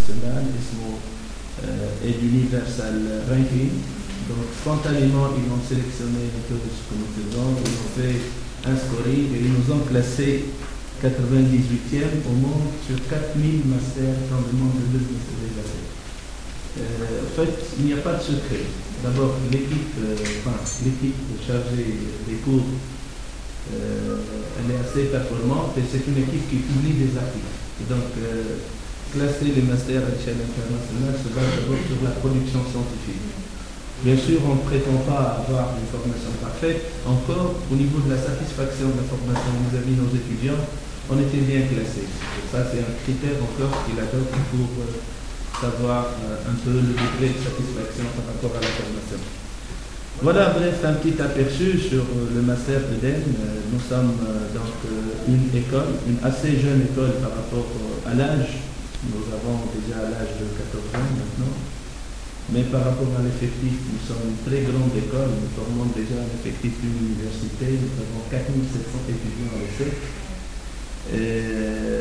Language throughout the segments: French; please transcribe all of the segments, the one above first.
international et d'Universal Ranking. Donc spontanément, ils ont sélectionné un peu de ce que nous faisons, ils ont fait un scoring et ils nous ont classé 98e au monde sur 4000 masters dans le monde de business et des affaires. En fait, il n'y a pas de secret. D'abord, l'équipe chargée des cours, elle est assez performante et c'est une équipe qui publie des articles. Et donc, classer les masters à l'échelle internationale se base d'abord sur la production scientifique. Bien sûr, on ne prétend pas avoir une formation parfaite. Encore, au niveau de la satisfaction de la formation vis-à-vis de nos étudiants, on était bien classé. Ça, c'est un critère encore qu'il adopte pour savoir un peu le degré de satisfaction par rapport à la formation. Voilà, bref, un petit aperçu sur le master d'Eden. Nous sommes donc une école, une assez jeune école par rapport à l'âge. Nous avons déjà l'âge de 14 ans maintenant. Mais par rapport à l'effectif, nous sommes une très grande école. Nous formons déjà un effectif d'une université. Nous avons 4700 étudiants à l'essai.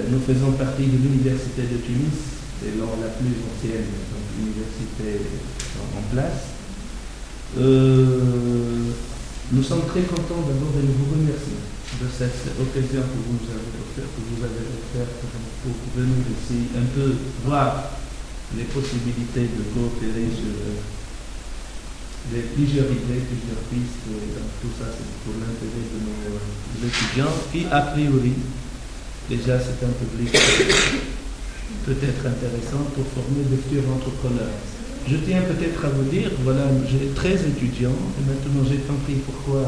Nous faisons partie de l'université de Tunis. C'est la plus ancienne université en place. Nous sommes très contents d'abord et nous vous remercions de cette occasion que vous nous avez offerte pour venir ici un peu voir les possibilités de coopérer sur plusieurs idées, plusieurs pistes. Donc, tout ça, c'est pour l'intérêt de nos étudiants qui, a priori, déjà, c'est un public peut-être intéressant pour former de futurs entrepreneurs. Je tiens peut-être à vous dire, voilà, j'ai 13 étudiants, et maintenant j'ai compris pourquoi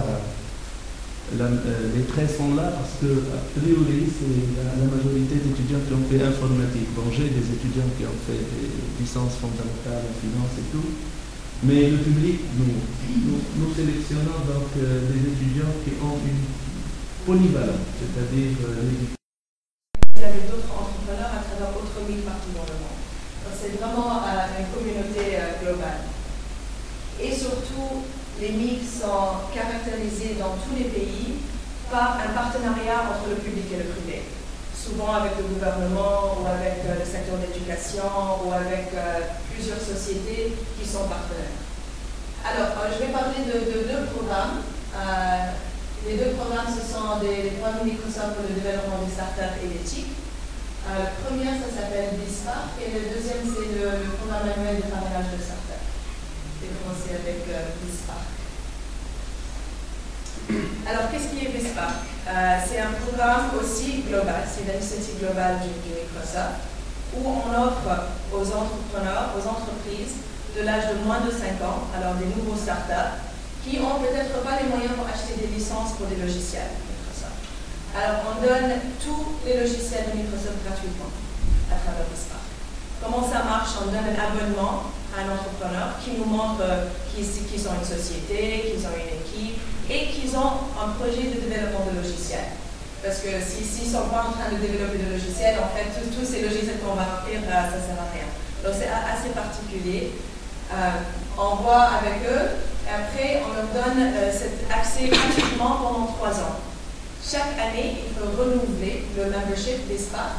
les 13 sont là, parce que, a priori, c'est la majorité d'étudiants qui ont fait informatique. Bon, j'ai des étudiants qui ont fait des licences fondamentales en finance et tout, mais le public, nous sélectionnons donc des étudiants qui ont une polyvalence, c'est-à-dire il y avait d'autres entrepreneurs à travers d'autres villes partout dans le monde. C'est vraiment une communauté globale. Et surtout, les MIG sont caractérisés dans tous les pays par un partenariat entre le public et le privé. Souvent avec le gouvernement ou avec le secteur d'éducation ou avec plusieurs sociétés qui sont partenaires. Alors, je vais parler de deux programmes. Les deux programmes, ce sont des programmes Microsoft pour le développement des startups et l'éthique. Le premier, ça s'appelle BISPARC, et le deuxième, c'est le programme annuel de parrainage de startups. Je vais commencer avec BISPARC. Alors, qu'est-ce qui est BISPARC? C'est un programme aussi global, c'est l'initiative globale du Microsoft, où on offre aux entrepreneurs, aux entreprises de l'âge de moins de 5 ans, alors des nouveaux startups, qui n'ont peut-être pas les moyens pour acheter des licences pour des logiciels Microsoft. Alors, on donne tous les logiciels de Microsoft gratuitement à travers BISPARC. Comment ça marche? On donne un abonnement à un entrepreneur qui nous montre qu'ils ont une société, qu'ils ont une équipe et qu'ils ont un projet de développement de logiciels. Parce que s'ils ne sont pas en train de développer de logiciels, en fait, tous ces logiciels qu'on va offrir, ça ne sert à rien. Donc, c'est assez particulier. On voit avec eux. Après, on leur donne cet accès gratuitement pendant 3 ans. Chaque année, il faut renouveler le membership BISPARC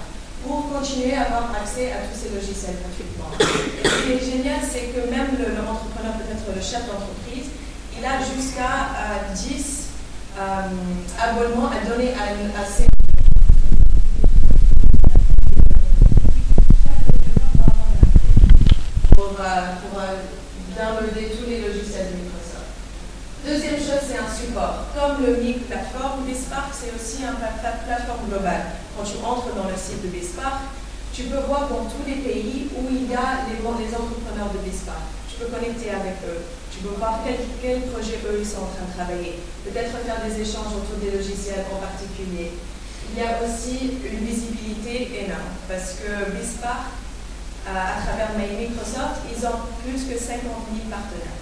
pour continuer à avoir accès à tous ces logiciels gratuitement. Ce qui est génial, c'est que même l'entrepreneur, peut-être le chef d'entreprise, il a jusqu'à 10 abonnements à donner à ses pour downloader tous les logiciels de Microsoft. Deuxième chose, c'est un support. Comme le MIG plateforme, BISPARC, c'est aussi une plateforme globale. Quand tu entres dans le site de BISPARC, tu peux voir dans tous les pays où il y a les entrepreneurs de BISPARC. Tu peux connecter avec eux. Tu peux voir quel projet eux ils sont en train de travailler. Peut-être faire des échanges autour des logiciels en particulier. Il y a aussi une visibilité énorme parce que BISPARC, à travers Microsoft, ils ont plus que 50 000 partenaires.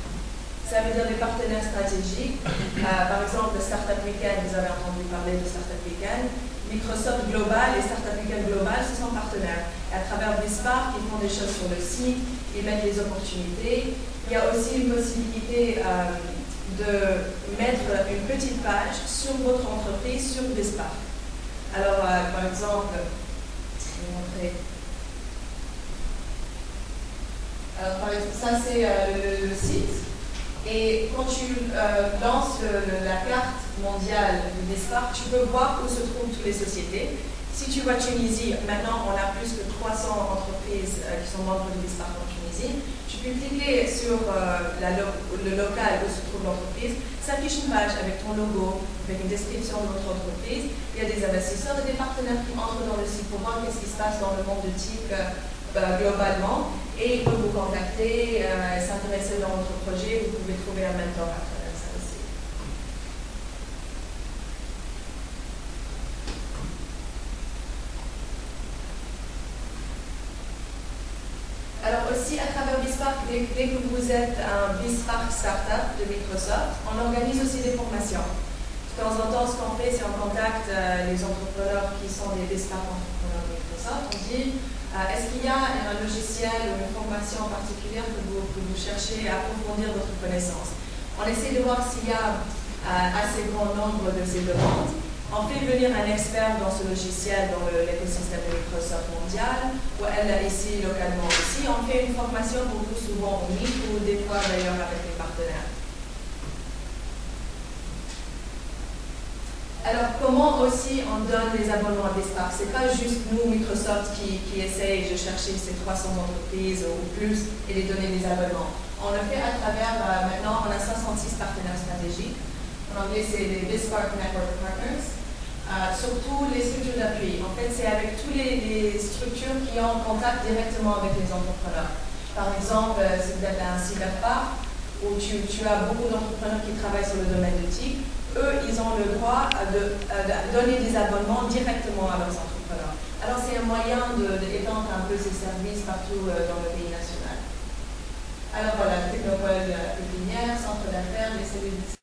Ça veut dire des partenaires stratégiques. Par exemple, le Startup Weekend, vous avez entendu parler de Startup Weekend. Microsoft Global et Startup Weekend Global, ce sont partenaires. À travers BISPARC, ils font des choses sur le site, ils mettent les opportunités. Il y a aussi une possibilité de mettre une petite page sur votre entreprise sur BISPARC. Alors, par exemple, je vais montrer. Alors, par exemple, ça c'est le site. Et quand tu lances la carte mondiale du BizSpark, tu peux voir où se trouvent toutes les sociétés. Si tu vois Tunisie, maintenant on a plus de 300 entreprises qui sont membres du BizSpark en Tunisie. Tu peux cliquer sur le local où se trouve l'entreprise. S'affiche une page avec ton logo, avec une description de notre entreprise. Il y a des investisseurs et des partenaires qui entrent dans le site pour voir qu'est-ce qui se passe dans le monde de TIC globalement. Et ils peuvent vous contacter, s'intéresser dans votre projet. Vous pouvez trouver un mentor à travers ça aussi. Alors aussi, à travers BizSpark, dès que vous êtes un BizSpark Startup de Microsoft, on organise aussi des formations. De temps en temps, ce qu'on fait, c'est on contacte les entrepreneurs qui sont des BizSpark entrepreneurs de Microsoft. On dit, est-ce qu'il y a un logiciel ou une formation particulière que vous cherchez à approfondir votre connaissance? On essaie de voir s'il y a assez grand nombre de ces demandes. On fait venir un expert dans ce logiciel, dans l'écosystème de Microsoft mondial, ou elle ici localement aussi. On fait une formation pour vous souvent unique ou des fois d'ailleurs avec les partenaires. Alors, comment aussi on donne les abonnements à BizSpark? Ce n'est pas juste nous, Microsoft, qui essaye de chercher ces 300 entreprises ou plus et les donner des abonnements. On le fait à travers, maintenant, on a 66 partenaires stratégiques. En anglais, c'est les BizSpark Network Partners. Surtout les structures d'appui. En fait, c'est avec toutes les structures qui ont contact directement avec les entrepreneurs. Par exemple, si vous êtes un cyberpark, où tu as beaucoup d'entrepreneurs qui travaillent sur le domaine de TIC, eux, ils ont le droit de donner des abonnements directement à leurs entrepreneurs. Alors, c'est un moyen d'étendre un peu ces services partout dans le pays national. Alors voilà, Technopole pépinière, centre d'affaires, les cellules